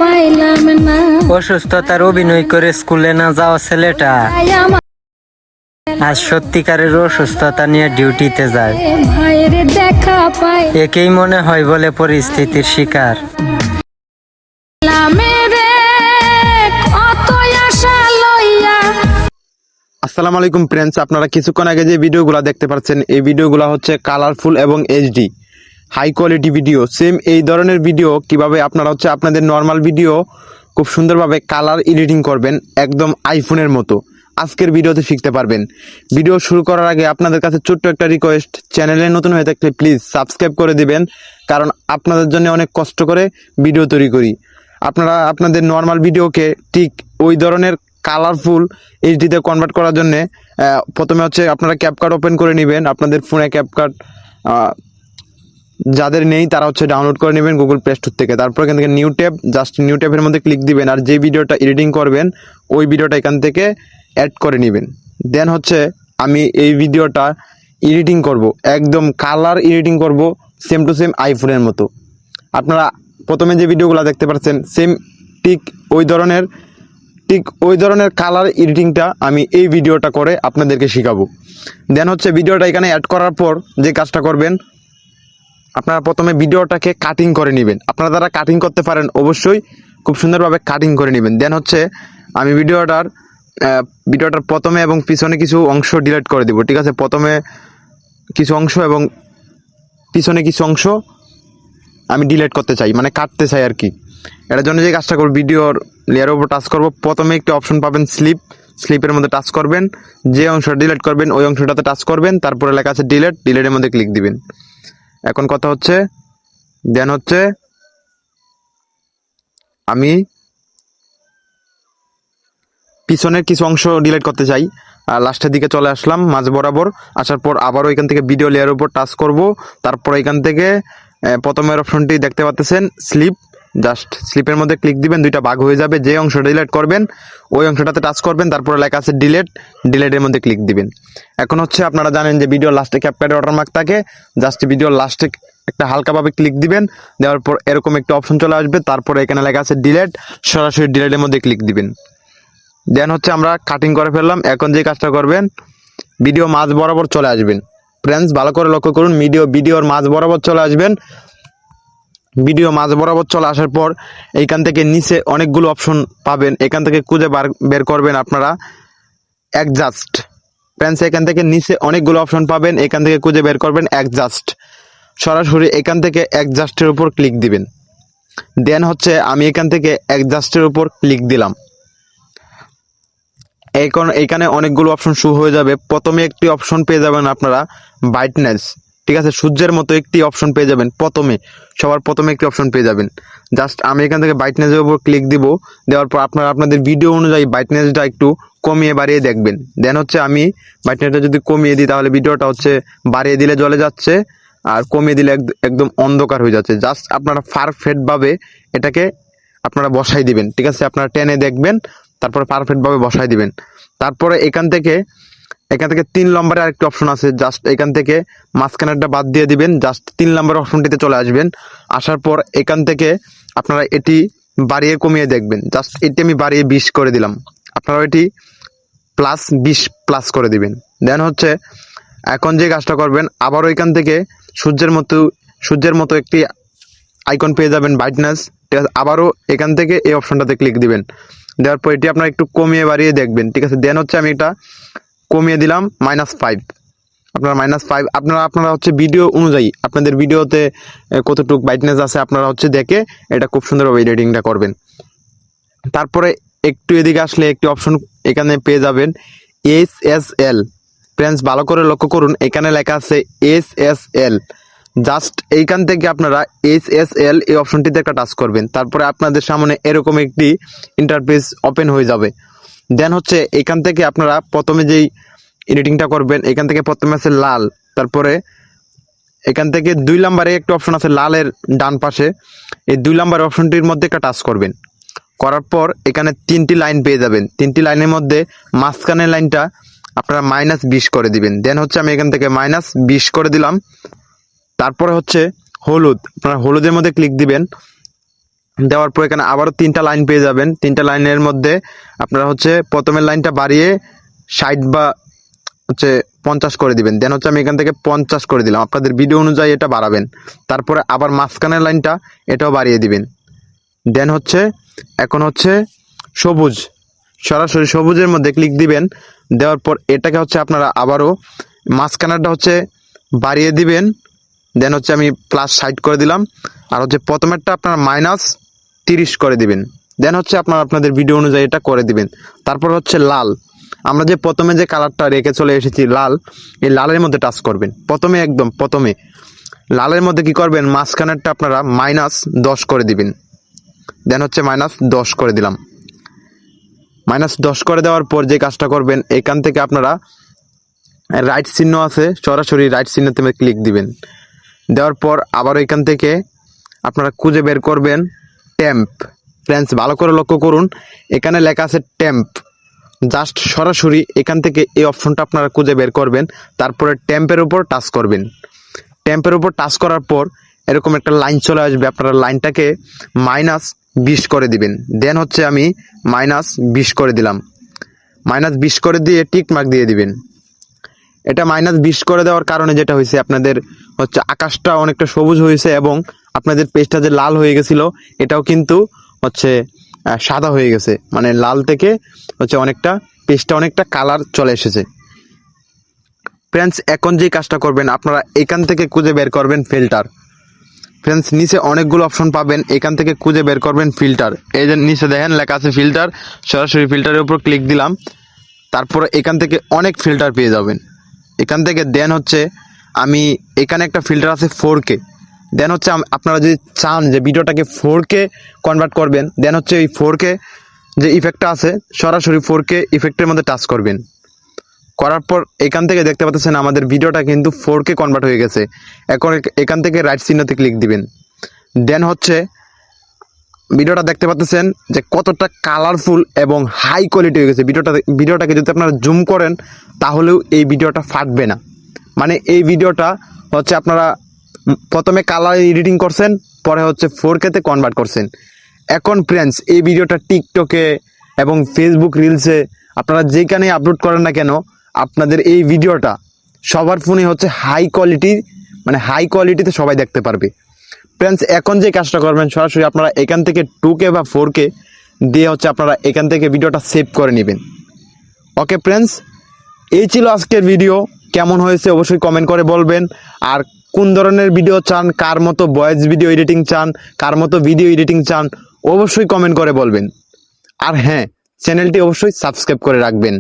পাইলাম না। অসুস্থতার অভিনয় করে স্কুলে না যাওয়া ছেলেটা আজ সত্যিকারের অসুস্থতা নিয়ে ডিউটিতে যায়। ভাইয়ের দেখা পাই একেই মনে হয় বলে পরিস্থিতির শিকার। আসসালামু আলাইকুম ফ্রেন্ডস, আপনারা কিছুক্ষণ আগে যে ভিডিওগুলো দেখতে পাচ্ছেন এই ভিডিওগুলো হচ্ছে কালারফুল এবং HD high quality video. Same এই ধরনের ভিডিও কিভাবে আপনারা হচ্ছে আপনাদের নর্মাল ভিডিও খুব সুন্দরভাবে কালার এডিটিং করবেন একদম আইফোনের মতো আজকের ভিডিওতে শিখতে পারবেন। ভিডিও শুরু করার আগে আপনাদের কাছে ছোট্ট একটা রিকোয়েস্ট, চ্যানেলে নতুন হয়ে থাকলে প্লিজ সাবস্ক্রাইব করে দিবেন, কারণ আপনাদের জন্য অনেক কষ্ট করে ভিডিও তৈরি করি। আপনারা আপনাদের নর্মাল ভিডিওকে ঠিক ওই ধরনের কালারফুল এইচডিতে কনভার্ট করার জন্য প্রথমে হচ্ছে আপনারা ক্যাপকাট ওপেন করে নেবেন। আপনাদের ফোনে ক্যাপকাট যাদের নেই তারা হচ্ছে ডাউনলোড করে নেবেন গুগল প্লে স্টোর থেকে। তারপর এখান থেকে নিউ ট্যাব, জাস্ট নিউ ট্যাবের মধ্যে ক্লিক দিবেন আর যে ভিডিওটা এডিটিং করবেন ওই ভিডিওটা এখান থেকে অ্যাড করে নেবেন। দেন হচ্ছে আমি এই ভিডিওটা এডিটিং করব, একদম কালার এডিটিং করব সেম টু সেম আইফোনের মতো। আপনারা প্রথমে যে ভিডিওগুলো দেখতে পাচ্ছেন সেম ঠিক ওই ধরনের কালার এডিটিংটা আমি এই ভিডিওটা করে আপনাদেরকে শেখাবো। দেন হচ্ছে ভিডিওটা এখানে অ্যাড করার পর যে কাজটা করবেন, আপনারা প্রথমে ভিডিওটাকে কাটিং করে নেবেন। আপনারা যারা কাটিং করতে পারেন অবশ্যই খুব সুন্দরভাবে কাটিং করে নেবেন। দেন হচ্ছে আমি ভিডিওটার প্রথমে এবং পিছনে কিছু অংশ ডিলিট করে দিব। ঠিক আছে, প্রথমে কিছু অংশ এবং পিছনে কিছু অংশ আমি ডিলিট করতে চাই, মানে কাটতে চাই আর কি। এটার জন্য যে কাজটা করব, ভিডিওর লেয়ারের উপর টাচ করব, প্রথমে একটি অপশন পাবেন স্লিপের মধ্যে টাচ করবেন, যে অংশটা ডিলিট করবেন ওই অংশটাতে টাচ করবেন, তারপরে লেখা আছে ডিলিটের মধ্যে ক্লিক দিবেন। এখন কথা হচ্ছে দেন হচ্ছে আমি পিছনের কিছু অংশ ডিলিট করতে চাই, আর লাস্টের দিকে চলে আসলাম মাঝ বরাবর। আসার পর আবারও এখান থেকে ভিডিও লেয়ারের উপর টাচ করব, তারপর এখান থেকে প্রথমের অপশনটি দেখতে পাচ্ছেন জাস্ট স্লিপের মধ্যে ক্লিক দিবেন, দুইটা ভাগ হয়ে যাবে। যে অংশটা ডিলিট করবেন ওই অংশটাতে টাচ করবেন, তারপরে লেখা আছে ডিলিটের মধ্যে ক্লিক দিবেন। এখন হচ্ছে আপনারা জানেন যে ভিডিও লাস্টে ক্যাপকাটের ওয়াটারমার্ক থাকে, জাস্ট ভিডিও লাস্টে একটা হালকাভাবে ক্লিক দিবেন, দেওয়ার পর এরকম একটা অপশন চলে আসবে, তারপরে এখানে লেখা আছে ডিলিট, সরাসরি ডিলিটের মধ্যে ক্লিক দিবেন। দেন হচ্ছে আমরা কাটিং করে ফেললাম। এখন যে কাজটা করবেন, ভিডিও মাঝ বরাবর চলে আসবেন। ফ্রেন্ডস ভালো করে লক্ষ্য করুন, ভিডিওর মাঝ বরাবর চলে আসবেন। ভিডিও মাঝ বরাবর চলে আসার পর এইখান থেকে নিচে অনেকগুলো অপশন পাবেন, এখান থেকে খুঁজে বের করবেন আপনারা অ্যাডজাস্ট। ফ্রেন্ডস এখান থেকে নিচে অনেকগুলো অপশন পাবেন, এখান থেকে খুঁজে বের করবেন অ্যাডজাস্ট। সরাসরি এখান থেকে অ্যাডজাস্টের উপর ক্লিক দিবেন। দেন হচ্ছে আমি এখান থেকে অ্যাডজাস্টের উপর ক্লিক দিলাম। এখন এখানে অনেকগুলো অপশন শো হয়ে যাবে। প্রথমে একটি অপশন পেয়ে যাবেন আপনারা ব্রাইটনেস। ঠিক আছে, সূর্যের মতো একটি অপশন পেয়ে যাবেন সবার প্রথমে একটি অপশন পেয়ে যাবেন। জাস্ট আমি এখান থেকে ব্রাইটনেসের উপর ক্লিক দিব, দেওয়ার পর আপনারা আপনাদের ভিডিও অনুযায়ী ব্রাইটনেসটা একটু কমিয়ে বাড়িয়ে দেখবেন। দেন হচ্ছে আমি ব্রাইটনেসটা যদি কমিয়ে দিই তাহলে ভিডিওটা হচ্ছে বাড়িয়ে দিলে জ্বলে যাচ্ছে, আর কমিয়ে দিলে একদম অন্ধকার হয়ে যাচ্ছে। জাস্ট আপনারা পারফেক্টভাবে এটাকে আপনারা বসাই দিবেন। ঠিক আছে, আপনারা টেনে দেখবেন, তারপরে পারফেক্টভাবে বসাই দিবেন। তারপরে এখান থেকে 3 নম্বরে আরেকটি অপশন আছে, জাস্ট এখান থেকে মাঝখানেরটা বাদ দিয়ে দিবেন, জাস্ট 3 নম্বর অপশনটিতে চলে আসবেন। আসার পর এখান থেকে আপনারা এটি বাড়িয়ে কমিয়ে দেখবেন। জাস্ট এটি আমি বাড়িয়ে 20 করে দিলাম, আপনারা এটি +20 করে দিবেন। দেন হচ্ছে এখন যে কাজটা করবেন, আবারও এখান থেকে সূর্যের মতো একটি আইকন পেয়ে যাবেন ব্রাইটনেস। ঠিক আছে, আবারও এখান থেকে এই অপশনটাতে ক্লিক দিবেন, দেওয়ার পর এটি আপনারা একটু কমিয়ে বাড়িয়ে দেখবেন। ঠিক আছে, দেন হচ্ছে আমি এটা কমিয়ে দিলাম -5। আপনারা -5 আপনারা হচ্ছে ভিডিও অনুযায়ী আপনাদের ভিডিওতে কতটুকু ব্রাইটনেস আছে আপনারা হচ্ছে দেখে এটা খুব সুন্দরভাবে এডিটিংটা করবেন। তারপরে একটু এদিকে আসলে একটি অপশন এখানে পেয়ে যাবেন SSL। ফ্রেন্ডস ভালো করে লক্ষ্য করুন, এখানে লেখা আছে SSL। জাস্ট এইখান থেকে আপনারা SSL এই অপশনটিতে একটা টাচ করবেন, তারপরে আপনাদের সামনে এরকম একটি ইন্টারফেস ওপেন হয়ে যাবে। দেন হচ্ছে এখান থেকে আপনারা প্রথমে যেই এডিটিংটা করবেন, এখান থেকে প্রথমে আছে লাল, তারপরে এখান থেকে 2 নম্বরে একটা অপশন আছে লালের ডান পাশে, এই 2 নম্বর অপশনটির মধ্যে একটা টাচ করবেন। করার পর এখানে 3টি লাইন পেয়ে যাবেন, 3টি লাইনের মধ্যে মাঝখানের লাইনটা আপনারা -20 করে দিবেন। দেন হচ্ছে আমি এখান থেকে -20 করে দিলাম। তারপরে হচ্ছে হলুদ, আপনারা হলুদের মধ্যে ক্লিক দিবেন, দেওয়ার পর এখানে আবারও 3টা লাইন পেয়ে যাবেন। 3টা লাইনের মধ্যে আপনারা হচ্ছে প্রথমের লাইনটা বাড়িয়ে 60 বা হচ্ছে 50 করে দিবেন। দেন হচ্ছে আমি এখান থেকে 50 করে দিলাম, আপনাদের ভিডিও অনুযায়ী এটা বাড়াবেন। তারপরে আবার মাঝখানের লাইনটা এটাও বাড়িয়ে দিবেন। দেন হচ্ছে এখন হচ্ছে সবুজ, সরাসরি সবুজের মধ্যে ক্লিক দিবেন। দেওয়ার পর এটাকে হচ্ছে আপনারা আবারও মাঝখানেরটা হচ্ছে বাড়িয়ে দিবেন। দেন হচ্ছে আমি +60 করে দিলাম। আর হচ্ছে প্রথমেরটা আপনারা -30 করে দিবেন। দেন হচ্ছে আপনারা আপনাদের ভিডিও অনুযায়ী এটা করে দিবেন। তারপর হচ্ছে লাল, আমরা যে প্রথমে যে কালারটা রেখে চলে এসেছি লাল, এই লালের মধ্যে টাচ করবেন প্রথমে, একদম প্রথমে লালের মধ্যে কি করবেন, মাঝখানেরটা আপনারা -10 করে দিবেন। দেন হচ্ছে -10 করে দিলাম। -10 করে দেওয়ার পর যে কাজটা করবেন, এখান থেকে আপনারা রাইট চিহ্ন আছে, সরাসরি রাইট চিহ্নতে ক্লিক দিবেন। দেওয়ার পর আবার এখান থেকে আপনারা খুঁজে বের করবেন টেম্প। ফ্রেন্ডস ভালো করে লক্ষ্য করুন, এখানে লেখা আছে টেম্প। জাস্ট সরাসরি এখান থেকে এই অপশনটা আপনারা খুঁজে বের করবেন। তারপরে টেম্পের উপর টাচ করবেন। টেম্পের উপর টাচ করার পর এরকম একটা লাইন চলে আসবে, আপনারা লাইনটাকে -20 করে দিবেন। দেন হচ্ছে আমি -20 করে দিলাম। -20 করে দিয়ে টিক মার্ক দিয়ে দিবেন। এটা -20 করে দেওয়ার কারণে যেটা হয়েছে, আপনাদের হচ্ছে আকাশটা অনেকটা সবুজ হয়েছে এবং আপনাদের পেজটা যে লাল হয়ে গেছিল এটাও কিন্তু হচ্ছে সাদা হয়ে গেছে, মানে লাল থেকে হচ্ছে অনেকটা পেজটা অনেকটা কালার চলে এসেছে। ফ্রেন্ডস এখন যে কাজটা করবেন, আপনারা এখান থেকে খুঁজে বের করবেন ফিল্টার। ফ্রেন্ডস নিচে অনেকগুলো অপশন পাবেন, এখান থেকে খুঁজে বের করবেন ফিল্টার। এই যে নিচে দেখেন লেখা আছে ফিল্টার, সরাসরি ফিল্টারের উপর ক্লিক দিলাম। তারপরে এখান থেকে অনেক ফিল্টার পেয়ে যাবেন এখান থেকে। দেন হচ্ছে আমি এখানে একটা ফিল্টার আছে 4K। দেন হচ্ছে আপনারা যদি চান যে ভিডিওটাকে 4K কনভার্ট করবেন, দেন হচ্ছে এই 4K যে ইফেক্টটা আছে, সরাসরি 4K ইফেক্টের মধ্যে টাচ করবেন। করার পর এখান থেকে দেখতে পাচ্ছেন আমাদের ভিডিওটা কিন্তু 4K কনভার্ট হয়ে গেছে। এখন এখান থেকে রাইট চিহ্নতে ক্লিক দিবেন। দেন হচ্ছে ভিডিওটা দেখতে পাচ্ছেন যে কতটা কালারফুল এবং হাই কোয়ালিটি হয়ে গেছে। ভিডিওটাকে যদি আপনারা জুম করেন তাহলেও এই ভিডিওটা ফাটবে না। মানে এই ভিডিওটা হচ্ছে আপনারা প্রথমে কালার এডিটিং করছেন, পরে হচ্ছে 4K-তে কনভার্ট করছেন। এখন ফ্রেন্ডস এই ভিডিওটা টিকটকে এবং ফেসবুক রিলসে আপনারা যেখানে আপলোড করেন না কেন, আপনাদের এই ভিডিওটা সবার ফোনে হচ্ছে হাই কোয়ালিটি, মানে হাই কোয়ালিটিতে সবাই দেখতে পারবে। ফ্রেন্ডস এখন যে কাজটা করবেন, সরাসরি আপনারা এখান থেকে 2K বা 4K দিয়ে হচ্ছে আপনারা এখান থেকে ভিডিওটা সেভ করে নেবেন। ওকে ফ্রেন্ডস, এই ছিল আজকের ভিডিও। কেমন হয়েছে অবশ্যই কমেন্ট করে বলবেন। আর কোন ধরনের ভিডিও চান, কার মতো ভয়েস ভিডিও এডিটিং চান, কার মতো ভিডিও এডিটিং চান, অবশ্যই কমেন্ট করে বলবেন। আর হ্যাঁ, চ্যানেলটি অবশ্যই সাবস্ক্রাইব করে রাখবেন।